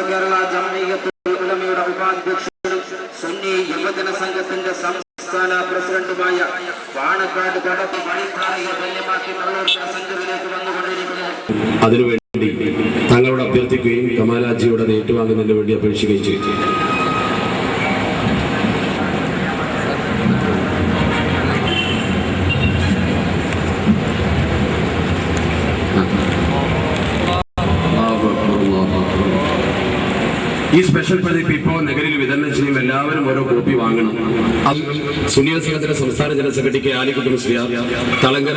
കേരള ജംഇയ്യത്തുൽ ഉലമയുടെ ഉപാധ്യക്ഷനും സുന്നി യുവജന സംഘത്തിന്റെ സംസ്ഥാന പ്രസിഡന്റുമായ പാണക്കാട് കടപ്പ് വഴിത്താരയെ ധന്യമാക്കി സെന്ററിലേക്ക് വന്നുകൊണ്ടിരിക്കുന്നു. അതിനുവേണ്ടി തങ്ങളോട് അഭ്യർത്ഥിക്കുകയും കമാലാജിയോട് ഏറ്റുവാങ്ങുന്നതിന് വേണ്ടി അപേക്ഷിക്കുകയും ചെയ്തു. ഈ സ്പെഷ്യൽ പതിപ്പ് ഇപ്പോൾ നഗരിൽ വിതരണം ചെയ്യും. എല്ലാവരും ഓരോ കോപ്പി വാങ്ങണം. സുന്നിയ സംഘത്തിന്റെ സംസ്ഥാന ജനറൽ സെക്രട്ടറി ആലിക്കുട്ടി മുസ്ലിയാർ, തളങ്കര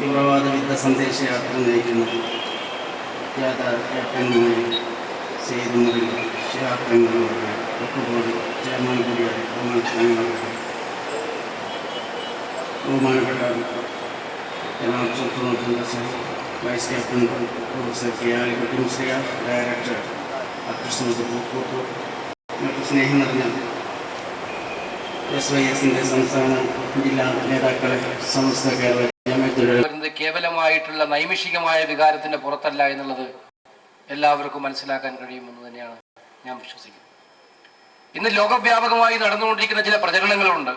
തീവ്രവാദ വിരുദ്ധ സന്ദേശയാത്ര നയിക്കുന്നു. സെയ്ദുമറിൽ ഷിഹാബ് ഒത്തുകൂടി ചെയർമാൻ കൂടിയായ ബഹുമാനപ്പെട്ട ജനാബ് Sultan vice captain professor K Alikutty Musliyar, director Abdul Pookkottur, മറ്റു സ്നേഹം നിറഞ്ഞ SYSന്റെ സംസ്ഥാന ജില്ലാ നേതാക്കളെ, സമസ്ത കേരള കേവലമായിട്ടുള്ള നൈമിഷികമായ വികാരത്തിന്റെ പുറത്തല്ല എന്നുള്ളത് എല്ലാവർക്കും മനസ്സിലാക്കാൻ കഴിയുമെന്ന് തന്നെയാണ് ഞാൻ വിശ്വസിക്കുന്നത്. ഇന്ന് ലോകവ്യാപകമായി നടന്നുകൊണ്ടിരിക്കുന്ന ചില പ്രചരണങ്ങളുണ്ട്.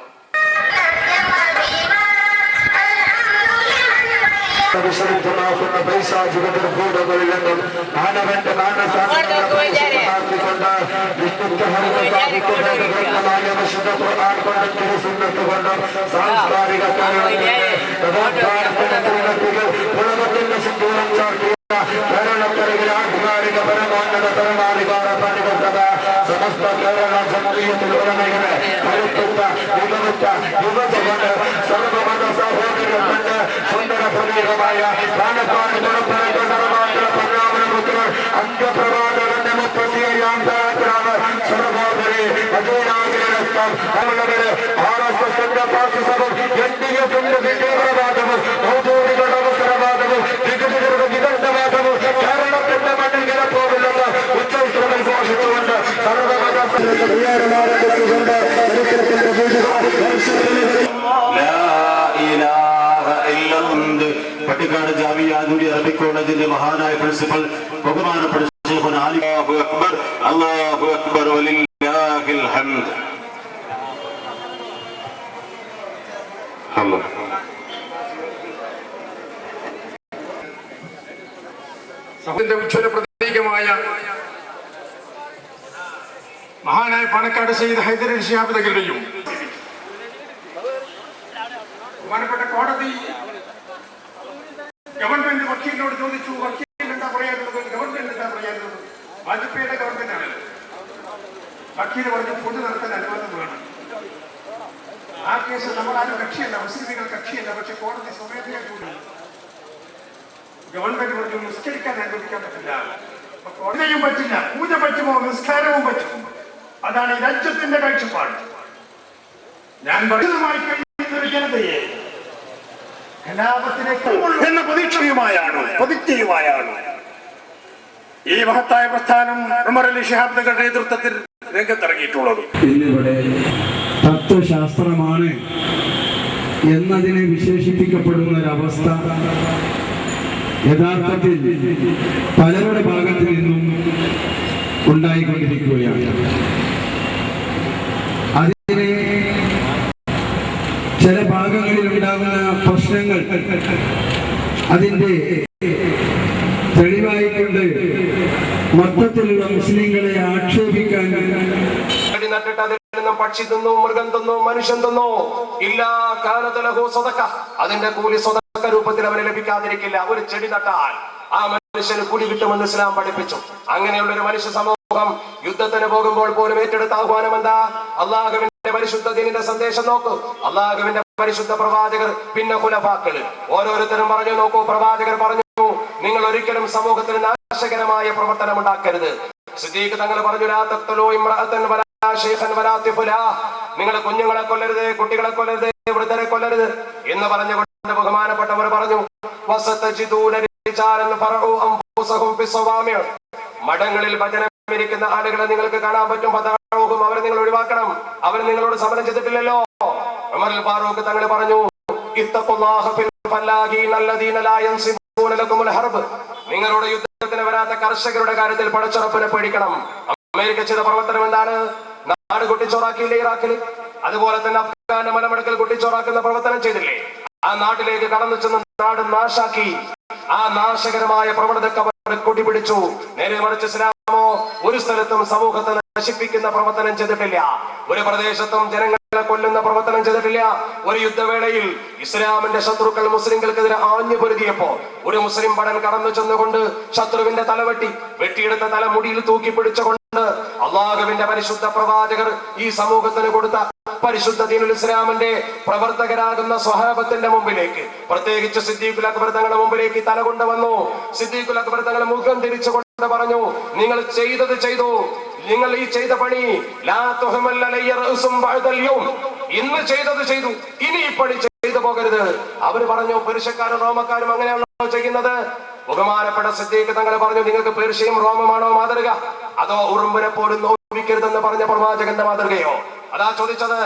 വിശുദ്ധമാക്കുന്ന പൈശാചിക ദുർഭൂതങ്ങളിൽ നിന്നും മാനവന്റെ വിശുദ്ധ ഖുർആൻ കൊണ്ടും തിരുസുന്നത്ത് കൊണ്ടും സാംസ്കാരിക ഉലകത്തിന്റെ സിന്ദൂരം ചാർത്തിയ കേരളക്കരയിലെ ആധികാരിക പരമോന്നത പരമാധികാര പണ്ഡിത സഭ സമസ്ത കേരള ജംഇയ്യത്തുൽ ഉലമയുടെ കരുത്തുറ്റ മികവുറ്റ യുവജന സർവമത സഹോദരങ്ങളുടെ സുന്ദര പ്രതീകമായ പാലക്കാട് പരിണാമനപുത്രർ അംഗപ്രവാചകന്റെ 37-ാം തലത്തിലാണ് സഹോദരി മദീനാഗ്രഹം അവരുടെ RSSന്റെ ഫാസിസവും NDFന്റെ തീവ്രവാദവും ഔദ്യോഗികളുടെ അവസരവാദവും വികസിതരുടെ വിദഗ്ധവാദവും കേരളത്തിന്റെ മണ്ണിൽ വിലപ്പോവില്ലെന്ന് ഉച്ചസ്ഥിരങ്ങൾ ഘോഷിച്ചുകൊണ്ട് സർവമത പട്ടിക്കാട് ജാമിഅത്തുൽ അറബിക് കോളേജിന്റെ മഹാനായ പ്രിൻസിപ്പൽ ബഹുമാനപ്പെട്ട ശൈഖുനാ അല്ലാഹു അക്ബർ അല്ലാഹു അക്ബർ വലില്ലാഹിൽ ഹംദ്. സഹോദരന്റെ ഉജ്ജ്വല പ്രതീകമായ മഹാനായ പാണക്കാട് സയ്യിദ് ഹൈദർ അലി ശിഹാബ് തങ്ങളുടെയും ബഹുമാനപ്പെട്ട കോടതി ഗവൺമെന്റ് വക്കീലിനോട് ചോദിച്ചു, വക്കീൽ എന്താ പറയാനുള്ളത്, ഗവൺമെന്റ് എന്താ പറയാനുള്ളത്? വാജ്പേയിയുടെ ഗവൺമെന്റ് ആണല്ലോ. വക്കീൽ പറഞ്ഞു പൊതു നടത്താൻ അനുവാദം വേണം. ആ കേസിൽ നമ്മളാരും കക്ഷിയല്ല, മുസ്ലിമുകൾ കക്ഷിയല്ല. പക്ഷെ കോടതി സ്വമേധയാ കൂടി ഗവൺമെന്റ് പറഞ്ഞു നിസ്കരിക്കാൻ അനുവദിക്കാൻ പറ്റില്ല. കോടതിയും പറ്റില്ല, പൂജ പറ്റുമോ, നിസ്കാരവും പറ്റും. അതാണ് ഈ രാജ്യത്തിന്റെ കാഴ്ചപ്പാട്. ഞാൻ പറയുന്നതുമായി കഴിയുന്നൊരു ജനതയെ കലാപത്തിലേക്ക് എന്ന പ്രതിജ്ഞയുമായാണ് ഈ മഹത്തായ പ്രസ്ഥാനം ഉമർ അലി ശിഹാബ് തങ്ങളുടെ നേതൃത്വത്തിൽ രംഗത്തിറങ്ങിയിട്ടുള്ളത്. ഇന്നിവിടെ തത്വശാസ്ത്രമാണ് എന്നതിനെ വിശേഷിപ്പിക്കപ്പെടുന്ന ഒരവസ്ഥ യഥാർത്ഥത്തിൽ പലരുടെ ഭാഗത്തു നിന്നും ഉണ്ടായിക്കൊണ്ടിരിക്കുകയാണ്. അതിനെ ചില ഭാഗങ്ങളിൽ ഉണ്ടാകുന്ന പ്രശ്നങ്ങൾ അതിന്റെ തെളിവായിക്കൊണ്ട് മൊത്തത്തിലുള്ള മുസ്ലിങ്ങളെ ആക്ഷേപിക്കാൻ പക്ഷി തിന്നോ, മൃഗം തിന്നോ, മനുഷ്യൻ തിന്നോ, ഇല്ലാ കാനതലഹു സദഖ, അതിന്റെ കൂലി സദഖ രൂപത്തിൽ അവന് ലഭിക്കാതിരിക്കില്ല. ഒരു ചെടി നട്ടാൽ ആ മനുഷ്യന് കൂലി കിട്ടുമെന്ന് ഇസ്ലാം പഠിപ്പിച്ചു. അങ്ങനെയുള്ള ഒരു മനുഷ്യ സമൂഹം യുദ്ധത്തിന് പോകുമ്പോൾ പോലും ഏറ്റെടുത്ത ആഹ്വാനം എന്താ? അള്ളാഹുവിന്റെ പരിശുദ്ധ ദീനിന്റെ സന്ദേശം നോക്കൂ. അള്ളാഹുവിന്റെ പരിശുദ്ധ പ്രവാചകർ, പിന്നെ ഖുലഫാക്കൾ ഓരോരുത്തരും പറഞ്ഞു നോക്കൂ. പ്രവാചകർ പറഞ്ഞു, നിങ്ങൾ ഒരിക്കലും സമൂഹത്തിൽ നാശകരമായ പ്രവർത്തനം ഉണ്ടാക്കരുത്. സിദ്ദീഖ് തങ്ങൾ പറഞ്ഞു, ലാ തഖ്തുലൂ ഇംറഅതൻ വലാ ശൈഖൻ വലാ തിഫ്ലാ, നിങ്ങൾ കുഞ്ഞുങ്ങളെ കൊല്ലരുത്, കുട്ടികളെ കൊല്ലരുത്, വൃദ്ധരെ കൊല്ലരുത് എന്ന് പറഞ്ഞുകൊണ്ട് ബഹുമാനപ്പെട്ടവർ പറഞ്ഞു, വസതജിദൂന റിജാലൻ ഫറഉ അൻഫുസഹും ഫിസ്സവാമിഅ, മഠങ്ങളിൽ ഭജനമിരിക്കുന്ന ആളുകളെ നിങ്ങൾക്ക് കാണാൻ പറ്റും. ഫതഅഹും, അവരെ നിങ്ങൾ ഒഴിവാക്കണം, അവർ നിങ്ങളോട് സമരം ചെയ്തിട്ടില്ലല്ലോ. ഉമർ ഫാറൂഖ് തങ്ങൾ പറഞ്ഞു, ഇത്തഖുല്ലാഹ ഫിൽ ഫല്ലാഹീന അല്ലദീന ലാ യൻസിബൂന ലകുമുൽ ഹർബ്, നിങ്ങളോട് യുദ്ധത്തിന് വരാത്ത കർഷകരുടെ കാര്യത്തിൽ പടച്ചുറപ്പിനെ പേടിക്കണം. അമേരിക്ക ചെയ്ത പ്രവർത്തനം എന്താണ്? നാട് കുട്ടിച്ചോറാക്കിയില്ലേ ഇറാഖിൽ? അതുപോലെ തന്നെ അഫ്ഗാന്റെ മലമടക്കൽ കുട്ടിച്ചോറാക്കുന്ന പ്രവർത്തനം ചെയ്തില്ലേ? ആ നാട്ടിലേക്ക് കടന്നു ചെന്ന് നാട് നാശാക്കി. ആ നാശകരമായ പ്രവണതയ്ക്ക് അവർ കൊടിപിടിച്ചു. നേരെ മറിച്ച് ഇസ്ലാമോ ഒരു സ്ഥലത്തും സമൂഹത്തെ നശിപ്പിക്കുന്ന പ്രവർത്തനം ചെയ്തിട്ടില്ല, ഒരു പ്രദേശത്തും ജനങ്ങളെ കൊല്ലുന്ന പ്രവർത്തനം ചെയ്തിട്ടില്ല. ഒരു യുദ്ധവേളയിൽ ഇസ്ലാമിന്റെ ശത്രുക്കൾ മുസ്ലിംകൾക്കെതിരെ ആഞ്ഞു പൊരുതിയപ്പോ ഒരു മുസ്ലിം ഭടൻ കടന്നു ചെന്നുകൊണ്ട് ശത്രുവിന്റെ തലവെട്ടി, വെട്ടിയെടുത്ത തല മുടിയിൽ തൂക്കി പിടിച്ചുകൊണ്ട് അള്ളാഹുവിന്റെ പരിശുദ്ധ പ്രവാചകർ ഈ സമൂഹത്തിന് കൊടുത്ത പരിശുദ്ധ ദീനുൽ ഇസ്ലാമിന്റെ പ്രവർത്തകരാകുന്ന സ്വഹാബത്തിന്റെ മുമ്പിലേക്ക്, പ്രത്യേകിച്ച് സിദ്ദീഖുൽ അക്ബർ തങ്ങളുടെ മുമ്പിലേക്ക് തല കൊണ്ടുവന്നു. സിദ്ദീഖുൽ അക്ബർ തങ്ങൾ മുഖം തിരിച്ചുകൊണ്ട് പറഞ്ഞു, നിങ്ങൾ ചെയ്തത് ചെയ്തു, നിങ്ങൾ ഈ ചെയ്ത പണി ലാ തുഹ്മൽ അലയ്യ റഅസും ബഅദൽ യൗം, ഇന്ന് ചെയ്തത് ചെയ്തു, ഇനി ഈ പണി ചെയ്തു പോകരുത്. അവര് പറഞ്ഞു, പേർഷ്യക്കാരും റോമക്കാരും അങ്ങനെയാണോ ചെയ്യുന്നത്? ബഹുമാനപ്പെട്ട സിദ്ദീഖ് തങ്ങൾ പറഞ്ഞു, നിങ്ങൾക്ക് പേർഷ്യയും റോമമാണോ മാതൃക, അതോ ഉറുമ്പിനെ പോലും നോവിക്കരുതെന്ന് പറഞ്ഞ പ്രവാചകന്റെ മാതൃകയോ? അതാ ചോദിച്ചത്.